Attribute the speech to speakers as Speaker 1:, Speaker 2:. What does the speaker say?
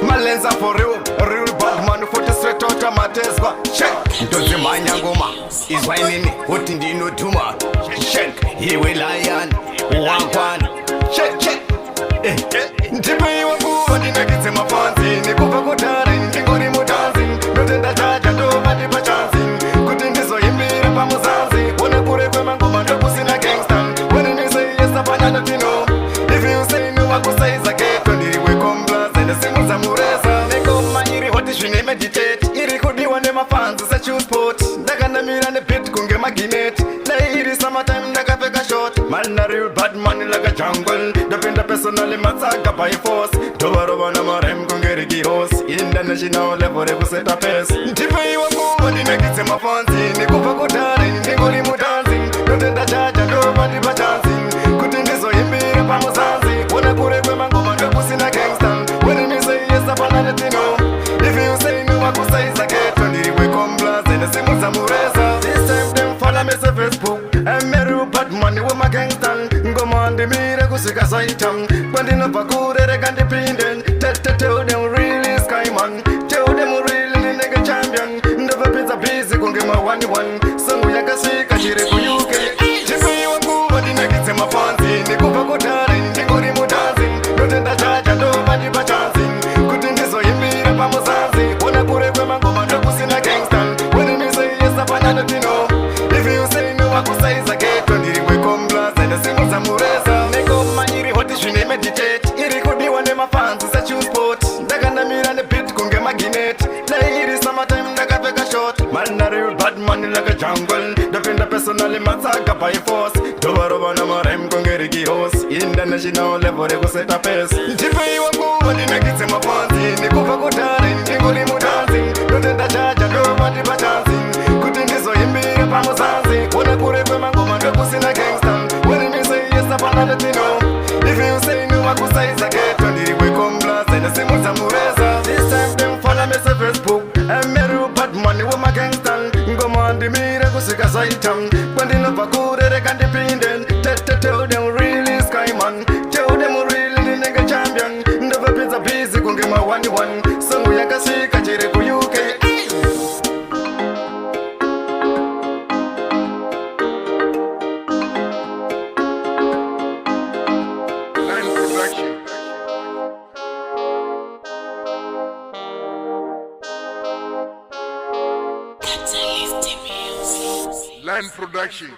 Speaker 1: Malenza for real, real bad man for the sweat out of my test. Check, Ndazimudza Nengoma is whining, what in the no tumor. Check, he will lion, one. Check, check. Ndipe iwa kuwa ndinagitse mafanzi nikupa kutare ndingori mutanzi ndotenda chacha ndova ndipa chansi kuti ndizoyimbira pamuzanzi wone kure kwemangoma ndokusina gangstan when you say yes apana notino if you say no wakusaiza geto ndiriwe komplaza Ndazimudza Mureza Nengoma iri hoti zvine meditate iri kudiwa nemafanzi sechu sport ndakanamira nebit kunge magnet dai iri summertime ndakapfeka short man a real bad man like a jungle ndapinda personally matsaga by force tovarova namarem kungeriki horse international level rekuseta pace ndipe iwa nguva ndinagitse mafanzi nikupa kutare ndingori mutanzi ndotenda chacha ndova ndipa chansi kuti ndizoyimbira pamuzanzi wona kure kwemangoma ndokusina gangstan when you say yes apana netino if you say no wakusaiza geto ndiriwe komplaza Ndazimudza Mureza this time them follow me on Facebook I'm a real bad man with my gangstan ngoma ndimire kusika saitam kwandinobva kure reka ndipinden tell them really sky man tell them really nigga champion ndovapedza busy kunge ma 1-1 songo yakasvika chiri ku UK chipiwa nguva ndinagitse mafanzi nikupa kutare ndingori mutanzi ndotenda chacha ndova ndipa chansi kuti ndizoyimbira pamuzanzi wona kure kwemangoma ndokusina gangstan when you say yes apana notino if you say no wakusaiza geto ndiriwe komplaza Ndazimudza Mureza Nengoma iri hoti zvine meditate iri kudiwa nemafanzi sechu sport ndakanamira nebit kunge magnet dai iri summertime ndakapfeka short man a real bad man like a jungle ndapinda personally matsaga by force tovarova namarem kungeriki horse international level rekuseta pace ndipe iwa nguva ndinagitse mafanzi nikupa kutare ndingori mutanzi ndotenda chacha ndova ndipa chansi kuti ndizoyimbira pamuzanzi wona kure kwemangoma ndokusina gangstan when you say yes apana netino if you say no wakusaiza geto ndiriwe komplaza Ndazimudza Mureza this time them follow me on Facebook I'm a real bad man with my gangstan ngoma ndimire kusika saitam kwandinobva kure reka ndipinden tell them really sky man tell them really nigga champion ndovapedza busy kunge ma 1-1 songo yakasvika chiri ku UK
Speaker 2: Line production.